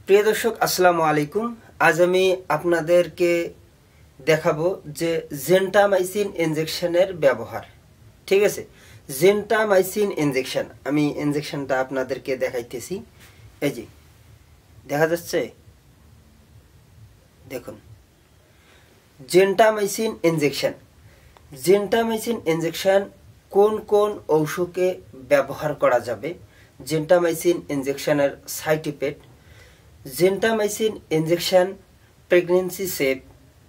প্রিয় দর্শক আসসালামু আলাইকুম। আজ আমি আপনাদেরকে দেখাবো যে জেন্টামাইসিন ইনজেকশনের ব্যবহার। ঠিক আছে, জেন্টামাইসিন ইনজেকশন আমি ইনজেকশনটা আপনাদেরকে দেখাইতেছি। এই যে দেখা যাচ্ছে, দেখুন জেন্টামাইসিন ইনজেকশন। জেন্টামাইসিন ইনজেকশন কোন কোন ঔষধে ব্যবহার করা যাবে, জেন্টামাইসিন ইনজেকশনের side effect, gentamicin injection pregnancy safe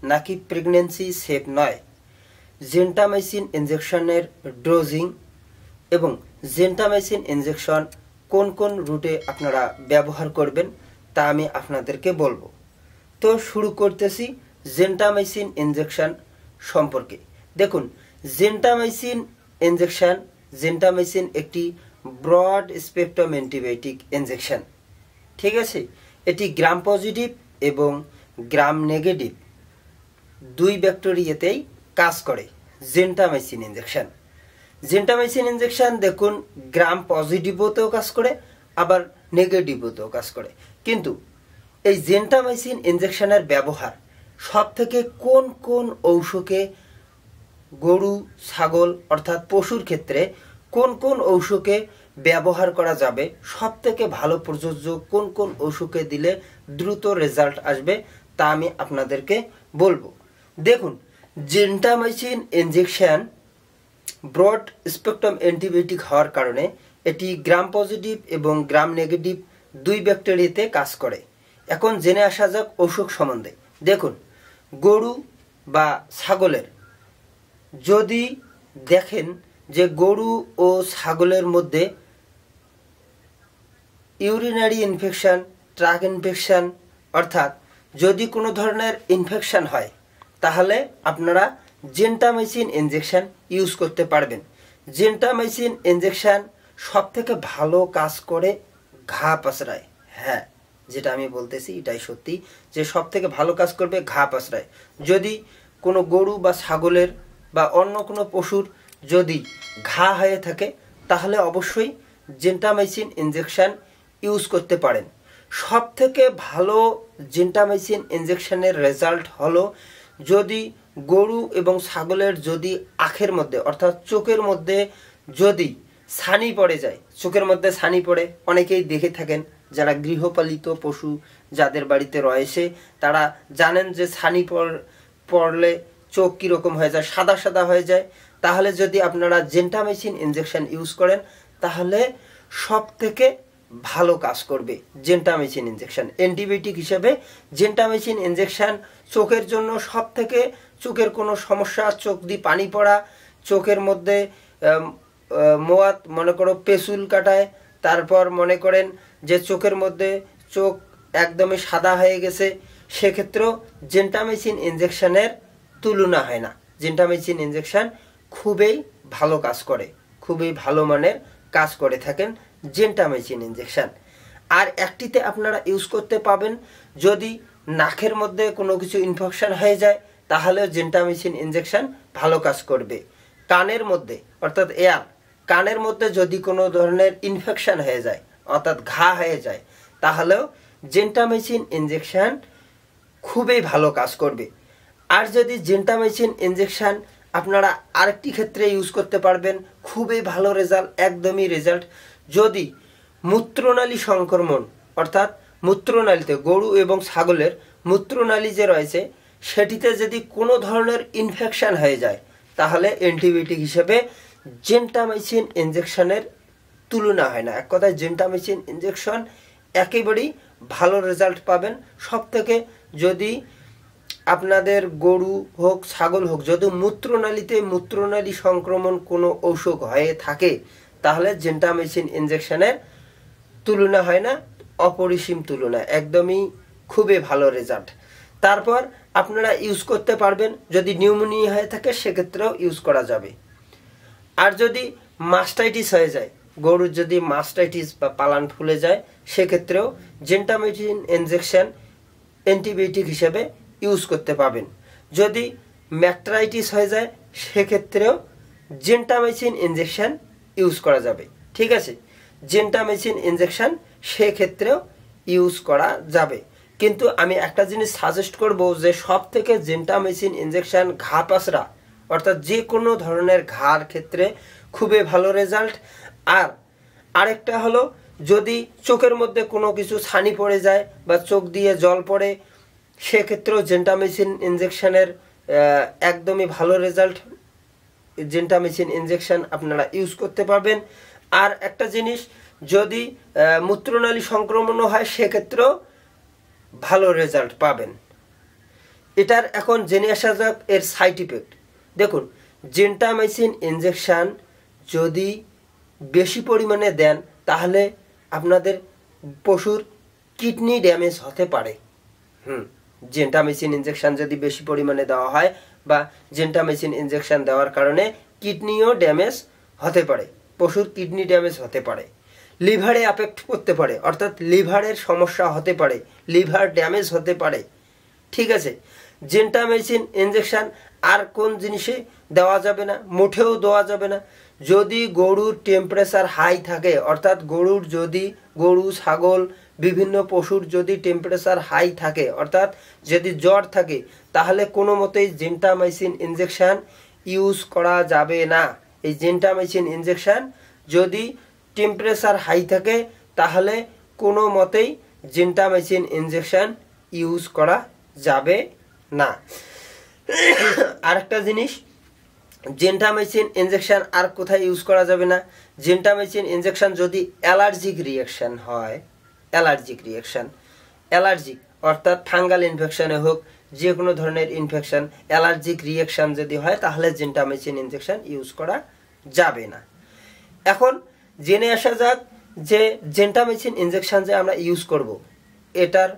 নাকি প্রেগনেন্সি সেফ নয়, জেন্টামাইসিন ইনজেকশনের ডোজিং এবং জেন্টামাইসিন ইনজেকশন কোন কোন রুটে আপনারা ব্যবহার করবেন তা আমি আপনাদেরকে বলবো। তো শুরু করতেছি জেন্টামাইসিন ইনজেকশন সম্পর্কে। দেখুন, জেন্টামাইসিন একটি ব্রড স্পেকট্রাম অ্যান্টিবায়োটিক ইনজেকশন। ঠিক আছে, এটি গ্রাম পজিটিভ এবং গ্রাম নেগেটিভ দুই ব্যাকটেরিয়াতেই কাজ করে। জেন্টামাইসিন ইনজেকশন দেখুন গ্রাম পজিটিভতেও কাজ করে, আবার নেগেটিভতেও কাজ করে। কিন্তু এই জেন্টামাইসিন ইনজেকশনের ব্যবহার সব থেকে কোন কোন ঔষধে, গরু ছাগল অর্থাৎ পশুর ক্ষেত্রে কোন কোন ঔষধে ব্যবহার করা যাবে, সব থেকে ভালো প্রযোজ্য কোন কোন ঔষধে দিলে দ্রুত রেজাল্ট আসবে তা আমি আপনাদেরকে বলবো। দেখুন, gentamicin injection broad spectrum antibiotic হওয়ার কারণে এটি গ্রাম পজিটিভ এবং গ্রাম নেগেটিভ দুই ব্যাকটেরিয়াতে কাজ করে। এখন জেনে আসা যাক ঔষধ সম্বন্ধে। দেখুন, গরু বা ছাগলের যদি দেখেন যে গরু ও ছাগলের মধ্যে ইউরিনারি ইনফেকশন, ট্রাক ইনফেকশন অর্থাৎ যদি কোনো ধরনের ইনফেকশন হয় তাহলে আপনারা জেন্টামাইসিন ইনজেকশন ইউজ করতে পারবেন। জেন্টামাইসিন ইনজেকশন সব থেকে ভালো কাজ করে ঘা পাচড়ায়। হ্যাঁ, যেটা আমি বলতেছি এটাই সত্যি যে সব থেকে ভালো কাজ করবে ঘা পাচড়ায়। যদি কোনো গরু বা ছাগলের বা অন্য কোনো পশুর যদি ঘা হয়ে থাকে তাহলে অবশ্যই জেন্টামাইসিন ইনজেকশন ইউজ করতে পারেন। সব থেকে ভালো জেন্টামাইসিন ইনজেকশনের রেজাল্ট হলো যদি গরু এবং ছাগলের যদি আখের মধ্যে অর্থাৎ চোখের মধ্যে যদি ছানি পড়ে যায়, চোখের মধ্যে ছানি পড়ে, অনেকেই দেখে থাকেন যারা গৃহপালিত পশু যাদের বাড়িতে রয়েছে তারা জানেন যে ছানি পড়লে চোখ কীরকম হয়ে যায়, সাদা সাদা হয়ে যায়। তাহলে যদি আপনারা জেন্টামাইসিন ইনজেকশন ইউজ করেন তাহলে সব থেকে ভালো কাজ করবে জেন্টামাইসিন ইনজেকশন। অ্যান্টিবায়োটিক হিসেবে জেন্টামাইসিন ইনজেকশন চোখের জন্য সব থেকে, চোখের কোনো সমস্যা, চোখ দিয়ে পানি পড়া, চোখের মধ্যে মোয়াত মনে করো পেসুল কাটায়, তারপর মনে করেন যে চোখের মধ্যে চোখ একদমই সাদা হয়ে গেছে, সেক্ষেত্রেও জেন্টামাইসিন ইনজেকশনের তুলনা হয় না। জেন্টামাইসিন ইনজেকশন খুবই ভালো কাজ করে, খুবই ভালো মানের কাজ করে থাকেন জেন্টামাইসিন ইনজেকশন। আর একটিতে আপনারা ইউজ করতে পাবেন যদি নাকের মধ্যে কোনো কিছু ইনফেকশন হয়ে যায় তাহলে জেন্টামাইসিন ইনজেকশন ভালো কাজ করবে। কানের মধ্যে অর্থাৎ কানের মধ্যে যদি কোনো ধরনের ইনফেকশন হয়ে যায় অর্থাৎ ঘা হয়ে যায় তাহলেও জেন্টামাইসিন ইনজেকশন খুবই ভালো কাজ করবে। আর যদি জেন্টামাইসিন ইনজেকশন আপনারা আরেকটি ক্ষেত্রে ইউজ করতে পারবেন, খুবই ভালো রেজাল্ট, একদমই রেজাল্ট, যদি মূত্রনালী সংক্রমণ অর্থাৎ মূত্রনালীতে গরু এবং ছাগলের মূত্রনালী যে রয়েছে সেটিতে যদি কোনো ধরনের ইনফেকশন হয়ে যায় তাহলে অ্যান্টিবায়োটিক হিসেবে জেন্টামাইসিন ইনজেকশনের তুলনা হয় না। এক কথায় জেন্টামাইসিন ইনজেকশন একেবারেই ভালো রেজাল্ট পাবেন। সব থেকে যদি আপনাদের গরু হোক ছাগল হোক যদি মূত্রনালী সংক্রমণ কোনো অসুখ হয়ে থাকে তাহলে জেন্টামাইসিন ইনজেকশনের তুলনা হয় না, অপরিসীম তুলনা, একদমই খুবই ভালো রেজাল্ট। তারপর আপনারা ইউজ করতে পারবেন যদি নিউমোনিয়া হয়ে থাকে সেক্ষেত্রেও ইউজ করা যাবে। আর যদি মাস্টাইটিস হয়ে যায়, গরুর যদি মাস্টাইটিস বা পালান ফুলে যায় সেক্ষেত্রেও জেন্টামাইসিন ইনজেকশন অ্যান্টিবায়োটিক হিসেবে ইউজ করতে পাবেন। যদি ম্যাকট্রাইটিস হয়ে যায় সেক্ষেত্রেও জেন্টামাইসিন ইনজেকশন ইউজ করা যাবে। ঠিক আছে, জেন্টামাইসিন ইনজেকশন সেক্ষেত্রেও ইউজ করা যাবে। কিন্তু আমি একটা জিনিস সাজেস্ট করব যে সব থেকে জেন্টামাইসিন ইনজেকশন ঘা পাসরা অর্থাৎ যে কোনো ধরনের ঘার ক্ষেত্রে খুবই ভালো রেজাল্ট। আর আরেকটা হলো যদি চোখের মধ্যে কোনো কিছু ছানি পড়ে যায় বা চোখ দিয়ে জল পড়ে সেক্ষেত্রেও জেন্টামাইসিন ইনজেকশনের একদমই ভালো রেজাল্ট। জেন্টামাইসিন ইনজেকশন আপনারা ইউজ করতে পারবেন। আর একটা জিনিস যদি মূত্রনালী সংক্রমণও হয় সেক্ষেত্রেও ভালো রেজাল্ট পাবেন। এটার এখন জেনে আসা যাক এর সাইড ইফেক্ট। দেখুন, জেন্টামাইসিন ইনজেকশন যদি বেশি পরিমাণে দেন তাহলে আপনাদের পশুর কিডনি ড্যামেজ হতে পারে। জেন্টামাইসিন ইনজেকশন যদি বেশি পরিমাণে দেওয়া হয় বা জেন্টামাইসিন ইনজেকশন দেওয়ার কারণে কিডনিও ড্যামেজ হতে পারে, পশুর কিডনি ড্যামেজ হতে পারে, লিভারে অ্যাফেক্ট করতে পারে অর্থাৎ লিভারের সমস্যা হতে পারে, লিভার ড্যামেজ হতে পারে। ঠিক আছে, জেন্টামাইসিন ইনজেকশন আর কোন জিনিসে দেওয়া যাবে না, মোটেও দেওয়া যাবে না যদি গরুর টেম্পারেচার হাই থাকে অর্থাৎ গরু ছাগল বিভিন্ন পশুর যদি টেম্পারেচার হাই থাকে অর্থাৎ যদি জ্বর থাকে তাহলে কোনো মতেই জেন্টামাইসিন ইনজেকশন ইউজ করা যাবে না। এই জেন্টামাইসিন ইনজেকশন যদি টেম্পারেচার হাই থাকে তাহলে কোনো মতেই জেন্টামাইসিন ইনজেকশন ইউজ করা যাবে না। আরেকটা জিনিস, জেন্টামাইসিন ইনজেকশন আর কোথায় ইউজ করা যাবে না, জেন্টামাইসিন ইনজেকশন যদি অ্যালার্জিক রিয়াকশন হয়, অ্যালার্জিক অর্থাৎ ফাঙ্গাল ইনফেকশনে হোক যে কোনো ধরনের ইনফেকশন অ্যালার্জিক রিয়াকশন যদি হয় তাহলে জেন্টামাইসিন ইনজেকশন ইউজ করা যাবে না। এখন জেনে আসা যাক যে জেন্টামাইসিন ইনজেকশন যে আমরা ইউজ করব এটার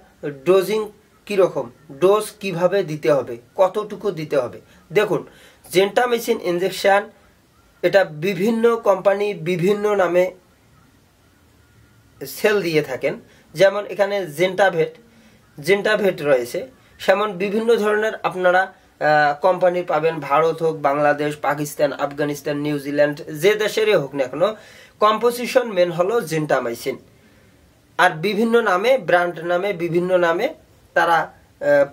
ডোজিং কীরকম, ডোজ কিভাবে দিতে হবে, কতটুকু দিতে হবে। দেখুন, জেন্টামাইসিন ইনজেকশন এটা বিভিন্ন কোম্পানি বিভিন্ন নামে সেল দিয়ে থাকেন। যেমন এখানে জেন্টাভেট রয়েছে, সেমন বিভিন্ন ধরনের আপনারা কোম্পানি পাবেন, ভারত হোক, বাংলাদেশ, পাকিস্তান, আফগানিস্তান, নিউজিল্যান্ড, যে দেশেরই হোক না কেন কম্পোজিশন মেন হলো জেন্টামাইসিন। আর বিভিন্ন নামে ব্র্যান্ড নামে বিভিন্ন নামে তারা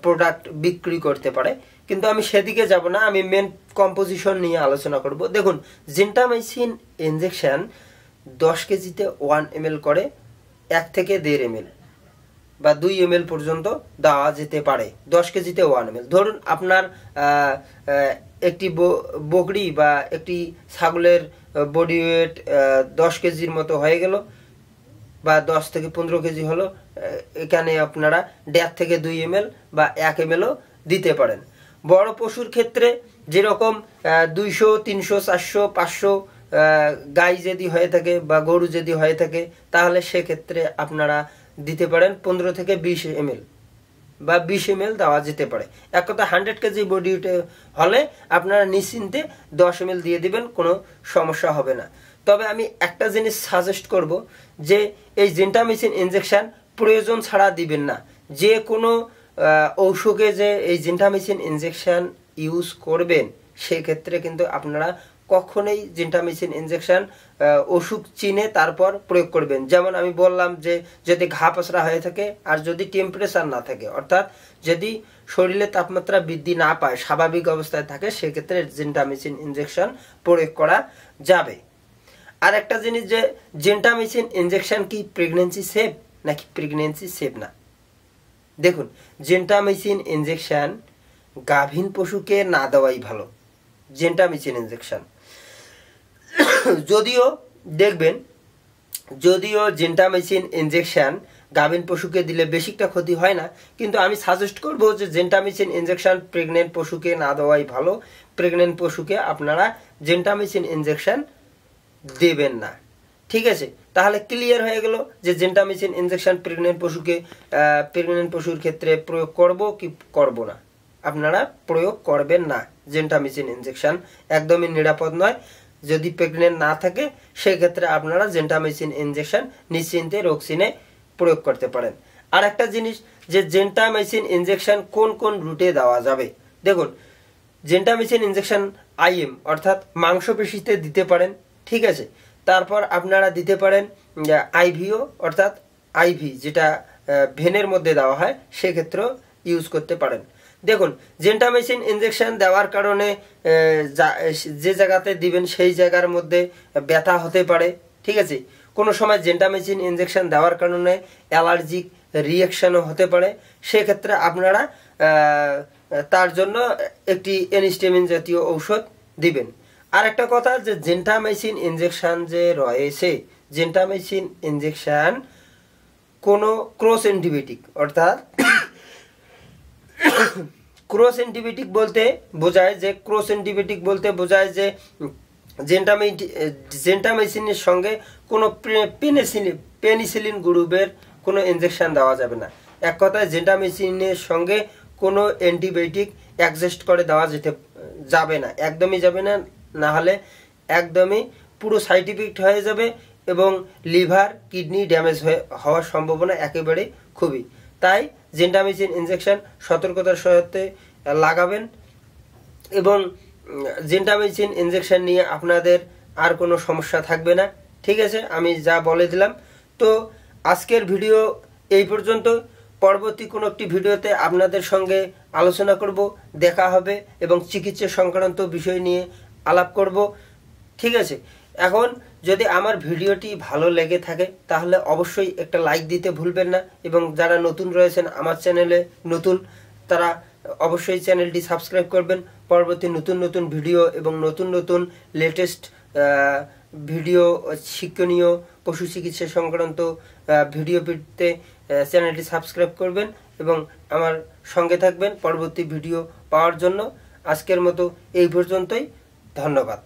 প্রোডাক্ট বিক্রি করতে পারে, কিন্তু আমি সেদিকে যাব না, আমি মেন কম্পোজিশন নিয়ে আলোচনা করব। দেখুন, জেন্টামাইসিন ইনজেকশন 10 কেজিতে 1 ml করে 1 থেকে 1.5 ml বা 2 ml পর্যন্ত দেওয়া যেতে পারে। 10 কেজিতে 1 ml, ধরুন আপনার একটি বকরি বা একটি ছাগলের বডি ওয়েট 10 কেজির মতো হয়ে গেল বা 10 থেকে 15 কেজি হলো, এখানে আপনারা 1.5 থেকে 2 ml বা 1 mlও দিতে পারেন। বড় পশুর ক্ষেত্রে যেরকম 200, 300, 400, 500 গাই যদি হয়ে থাকে বা গরু যদি হয়ে থাকে তাহলে সেক্ষেত্রে আপনারা দিতে পারেন 15 থেকে 20 ml বা 20 ml দেওয়া যেতে পারে। এক কথা 100 কেজি বডি ওয়েট হলে আপনারা নিশ্চিন্তে 10 ml দিয়ে দিবেন, কোনো সমস্যা হবে না। তবে আমি একটা জিনিস সাজেস্ট করব যে এই জেন্টামাইসিন ইনজেকশন প্রয়োজন ছাড়া দিবেন না। যে কোনো ঔষধে যে এই জেন্টামাইসিন ইনজেকশন ইউজ করবেন সেক্ষেত্রে কিন্তু আপনারা কখনোই জেন্টামাইসিন ইনজেকশন ওষুধ চিনে তারপর প্রয়োগ করবেন। যেমন আমি বললাম যে যদি ঘা পাসরা হয়ে থাকে আর যদি টেম্পারেচার না থাকে অর্থাৎ যদি শরীরে তাপমাত্রা বৃদ্ধি না পায়, স্বাভাবিক অবস্থায় থাকে, সেক্ষেত্রে জেন্টামাইসিন ইনজেকশন প্রয়োগ করা যাবে। আর একটা জিনিস যে জেন্টামাইসিন ইনজেকশন কি প্রেগন্যান্সি সেফ নাকি প্রেগন্যান্সি সেফ না। দেখুন, জেন্টামাইসিন ইনজেকশন গাভীন পশুকে না দেওয়াই ভালো। জেন্টামাইসিন ইনজেকশন যদিও জেন্টামাইসিন ইনজেকশন গাভীন পশুকে দিলে বেশিটা ক্ষতি হয় না, কিন্তু আমি সাজেস্ট করব যে জেন্টামাইসিন ইনজেকশন প্রেগনেন্ট পশুকে না দেওয়াই ভালো। প্রেগনেন্ট পশুকে আপনারা জেন্টামাইসিন ইনজেকশন দেবেন না। ঠিক আছে, তাহলে ক্লিয়ার হয়ে গেল যে জেন্টামাইসিন ইনজেকশন প্রেগনেন্ট পশুর ক্ষেত্রে প্রয়োগ করব কি করব না। আপনারা প্রয়োগ করবেন না। জেন্টামাইসিন ইনজেকশন একদমই নিরাপদ নয়। যদি প্রেগনেন্ট না থাকে সেক্ষেত্রে আপনারা জেন্টামাইসিন ইনজেকশন নিশ্চিন্তে রোগসিনে প্রয়োগ করতে পারেন। আর একটা জিনিস যে জেন্টামাইসিন ইনজেকশন কোন কোন রুটে দেওয়া যাবে। দেখুন, জেন্টামাইসিন ইনজেকশন আইএম অর্থাৎ মাংসপেশিতে দিতে পারেন। ঠিক আছে, তারপর আপনারা দিতে পারেন আইভিও অর্থাৎ আইভি যেটা ভেনের মধ্যে দেওয়া হয় সেক্ষেত্রেও ইউজ করতে পারেন। দেখুন, জেন্টামাইসিন ইনজেকশন দেওয়ার কারণে যে জায়গাতে দিবেন সেই জায়গার মধ্যে ব্যথা হতে পারে, ঠিক আছে। কোনো সময় জেন্টামাইসিন ইনজেকশন দেওয়ার কারণে অ্যালার্জিক রিয়াকশনও হতে পারে, সেক্ষেত্রে আপনারা তার জন্য একটি অ্যান্টিহিস্টামিন জাতীয় ঔষধ দিবেন। আর একটা কথা, যে জেন্টামাইসিন ইনজেকশন যে রয়েছে, জেন্টামাইসিন ইনজেকশন কোনো ক্রস অ্যান্টিবায়োটিক, অর্থাৎ ক্রস অ্যান্টিবায়োটিক বলতে বোঝায় যে জেন্টামাইসিনের সঙ্গে কোনো পেনিসিলিন গ্রুপের কোনো ইনজেকশন দেওয়া যাবে না। এক কথায় জেন্টামাইসিনের সঙ্গে কোনো অ্যান্টিবায়োটিক অ্যাডজাস্ট করে দেওয়া যাবে না, একদমই যাবে না। না হলে একদমই পুরো সাইড ইফেক্ট হয়ে যাবে এবং লিভার কিডনি ড্যামেজ হওয়ার সম্ভাবনা একেবারে খুবই। তাই জেন্টামাইসিন ইনজেকশন সতর্কতার সাথে লাগাবেন এবং জেন্টামাইসিন ইনজেকশন নিয়ে আপনাদের আর কোনো সমস্যা থাকবে না, ঠিক আছে। আমি যা বলে দিলাম। তো আজকের ভিডিও এই পর্যন্ত। পরবর্তী কোনো একটি ভিডিওতে আপনাদের সঙ্গে আলোচনা করব, দেখা হবে এবং চিকিৎসা সংক্রান্ত বিষয় নিয়ে আলাপ করব, ঠিক আছে। এখন যদি আমার ভিডিওটি ভালো লেগে থাকে তাহলে অবশ্যই একটা লাইক দিতে ভুলবেন না, এবং যারা নতুন রয়েছেন আমার চ্যানেলে নতুন, তারা অবশ্যই চ্যানেলটি সাবস্ক্রাইব করবেন। পরবর্তী নতুন ভিডিও এবং নতুন লেটেস্ট ভিডিও, শিক্ষণীয় পশু চিকিৎসা সংক্রান্ত ভিডিও পেতে চ্যানেলটি সাবস্ক্রাইব করবেন এবং আমার সঙ্গে থাকবেন পরবর্তী ভিডিও পাওয়ার জন্য। আজকের মতো এই পর্যন্তই, ধন্যবাদ।